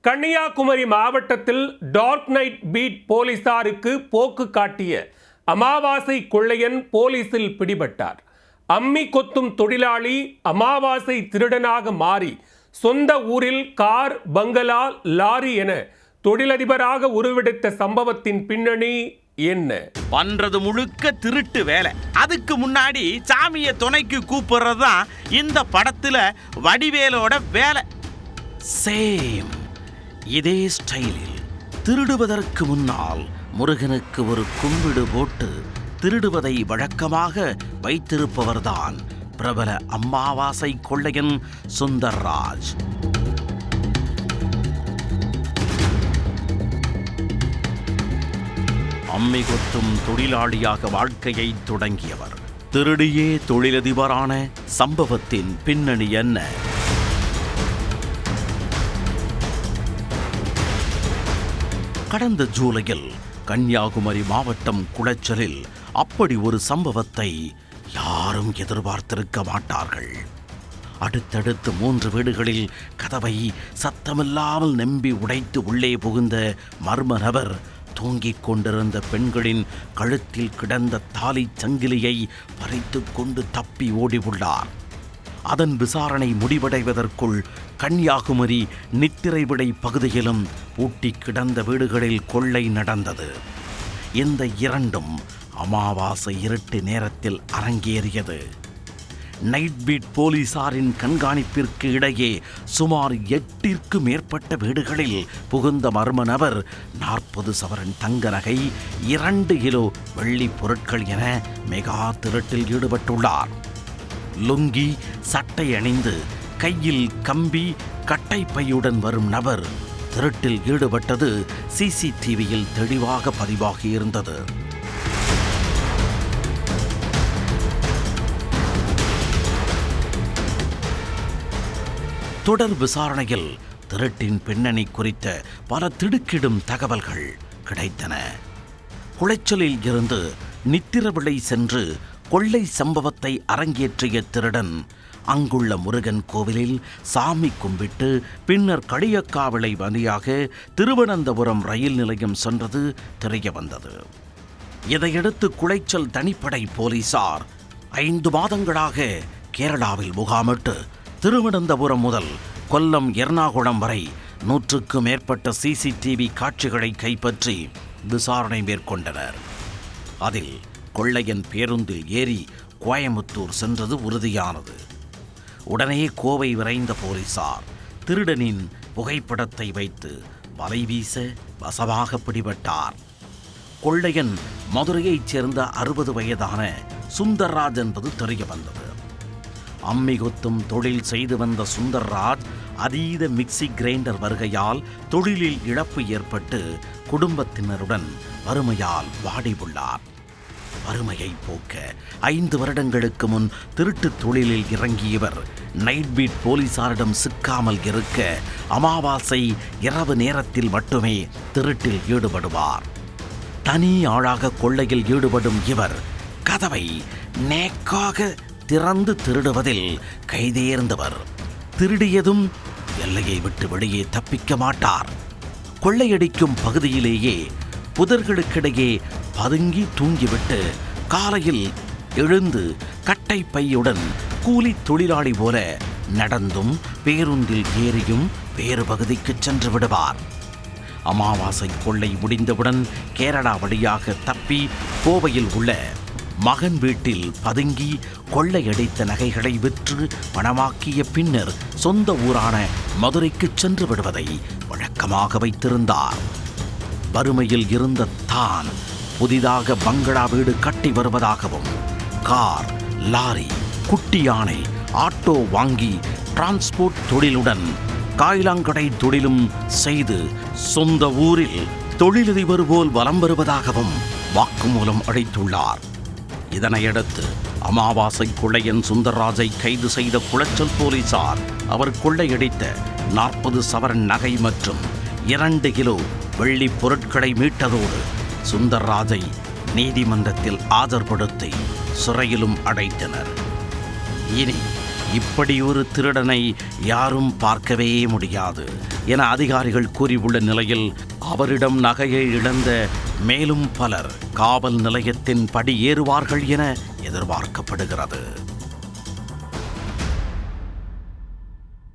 கன்னியாகுமரி மாவட்டத்தில் dark night beat போலீசாருக்கு போக்கு காட்டிய அமாவாசை கொள்ளையன் போலீசில் பிடிபட்டார். அம்மி கொத்தும் தொழிலாளி அமாவாசை திருடனாக மாறி சொந்த ஊரில் கார், பங்களா, லாரி என தொழிலதிபராக உருவெடுத்த சம்பவத்தின் பின்னணி என்ன? பண்றது முழுக்க திருட்டு வேலை. அதுக்கு முன்னாடி சாமியை துணைக்கு கூப்பிடுறது தான் இந்த படத்துல வடிவேலோட வேலை. சேம் இதே ஸ்டைலில் திருடுவதற்கு முன்னால் முருகனுக்கு ஒரு கும்பிடு போட்டு திருடுவதை வழக்கமாக வைத்திருப்பவர்தான் பிரபல அமாவாசை கொள்ளையன் சுந்தர்ராஜ். அம்மி கொத்தும் தொழிலாளியாக வாழ்க்கையை தொடங்கியவர். திருடியே தொழிலதிபரான சம்பவத்தின் பின்னணி என்ன? கடந்த ஜூலையில் கன்னியாகுமரி மாவட்டம் குளச்சலில் அப்படி ஒரு சம்பவத்தை யாரும் எதிர்பார்த்திருக்க மாட்டார்கள். அடுத்தடுத்து 3 வீடுகளில் கதவை சத்தமில்லாமல் நம்பி உடைத்து உள்ளே புகுந்த மர்ம நபர் தூங்கிக் கொண்டிருந்த பெண்களின் கழுத்தில் கிடந்த தாலி சங்கிலியை பறித்து கொண்டு தப்பி ஓடி உள்ளார். அதன் விசாரணை முடிவடைவதற்குள் கன்னியாகுமரி நித்திரைவிடை பகுதியிலும் பூட்டி கிடந்த வீடுகளில் கொள்ளை நடந்தது. இந்த இரண்டும் அமாவாசை இருட்டு நேரத்தில் அரங்கேறியது. நைட் பீட் போலீசாரின் கண்காணிப்பிற்கு இடையே சுமார் 8ற்கு மேற்பட்ட வீடுகளில் புகுந்த மர்ம நபர் 40 சவரன் தங்க நகை, 2 கிலோ வெள்ளி பொருட்கள் என மெகா திருட்டில் ஈடுபட்டுள்ளார். லுங்கி, சட்டை அணிந்து கையில் கம்பி, கட்டை பையுடன் வரும் நபர் திருட்டில் ஈடுபட்டது சிசிடிவியில் தெளிவாக பதிவாகியிருந்தது. தொடர் விசாரணையில் திருட்டின் பின்னணி குறித்த பல திடுக்கிடும் தகவல்கள் கிடைத்தன. குளச்சலில் இருந்து நித்திரவிளை சென்று கொள்ளை சம்பவத்தை அரங்கேற்றிய திருடன் அங்குள்ள முருகன் கோவிலில் சாமி கும்பிட்டு பின்னர் களியக்காவிளை வழியாக திருவனந்தபுரம் ரயில் நிலையம் சென்றது தெரிய வந்தது. இதையடுத்து குளச்சல் தனிப்படை போலீசார் 5 மாதங்களாக கேரளாவில் முகாமிட்டு திருவனந்தபுரம் முதல் கொல்லம், எர்ணாகுளம் வரை 100க்கும் மேற்பட்ட சிசிடிவி காட்சிகளை கைப்பற்றி விசாரணை மேற்கொண்டனர். அதில் கொள்ளையன் பேருந்தில் ஏறி கோயமுத்தூர் சென்றது உறுதியானது. உடனே கோவை விரைந்த போலீசார் திருடனின் புகைப்படத்தை வைத்து வலை வீச வசமாக பிடிபட்டார். கொள்ளையன் மதுரையைச் சேர்ந்த 60 வயதான சுந்தர்ராஜ் என்பது தெரிய வந்தது. அம்மி கொத்தும் தொழில் செய்து வந்த சுந்தர்ராஜ் அதீத மிக்சி கிரைண்டர் வருகையால் தொழிலில் இழப்பு ஏற்பட்டு குடும்பத்தினருடன் வறுமையால் வாடி உள்ளார். வறுமையை போக்க 5 வருடங்களுக்கு முன் திருட்டு தொழிலில் இறங்கியவர் நைட் பீட் போலீசாரிடம் சிக்காமல் இருக்க அமாவாசை இரவு நேரத்தில் மட்டுமே திருட்டில் ஈடுபடுவார். தனி ஆளாக கொள்ளையில் ஈடுபடும் இவர் கதவை நேக்காக திறந்து திருடுவதில் கைதேர்ந்தவர். திருடியதும் எல்லையை விட்டு வெளியே தப்பிக்க மாட்டார். கொள்ளையடிக்கும் பகுதியிலேயே புதர்களுக்கிடையே பதுங்கி தூங்கிவிட்டு காலையில் எழுந்து கட்டை பையுடன் கூலி தொழிலாளி போல நடந்தும் பேருந்தில் ஏறியும் வேறு பகுதிக்கு சென்று விடுவார். அமாவாசை கொள்ளை முடிந்தவுடன் கேரளா வழியாக தப்பி கோவையில் உள்ள மகன் வீட்டில் பதுங்கி கொள்ளையடித்த நகைகளை விற்று பணமாக்கிய பின்னர் சொந்த ஊரான மதுரைக்கு சென்று விடுவதை வழக்கமாக வைத்திருந்தார். வறுமையில் இருந்த தான் புதிதாக பங்களா வீடு கட்டி வருவதாகவும் கார், லாரி, குட்டி யானை, ஆட்டோ வாங்கி டிரான்ஸ்போர்ட் தொழிலுடன் காய்லாங்கடை தொழிலும் செய்து சொந்த ஊரில் தொழிலதிபர் போல் வலம் வருவதாகவும் வாக்குமூலம் அளித்துள்ளார். இதனையடுத்து அமாவாசை கொள்ளையன் சுந்தர்ராஜை கைது செய்த குளச்சல் போலீசார் அவர் கொள்ளையடித்த 40 சவரன் நகை மற்றும் 2 கிலோ வெள்ளி பொருட்களை மீட்டதோடு சுந்தர்ராஜை நீதிமன்றத்தில் ஆஜர்படுத்தி சிறையிலும் அடைத்தனர். இனி இப்படி ஒரு திருடனை யாரும் பார்க்கவே முடியாது என அதிகாரிகள் கூறியுள்ள நிலையில் அவரிடம் நகையை இழந்த மேலும் பலர் காவல் நிலையத்தின் படி ஏறுவார்கள் என எதிர்பார்க்கப்படுகிறது.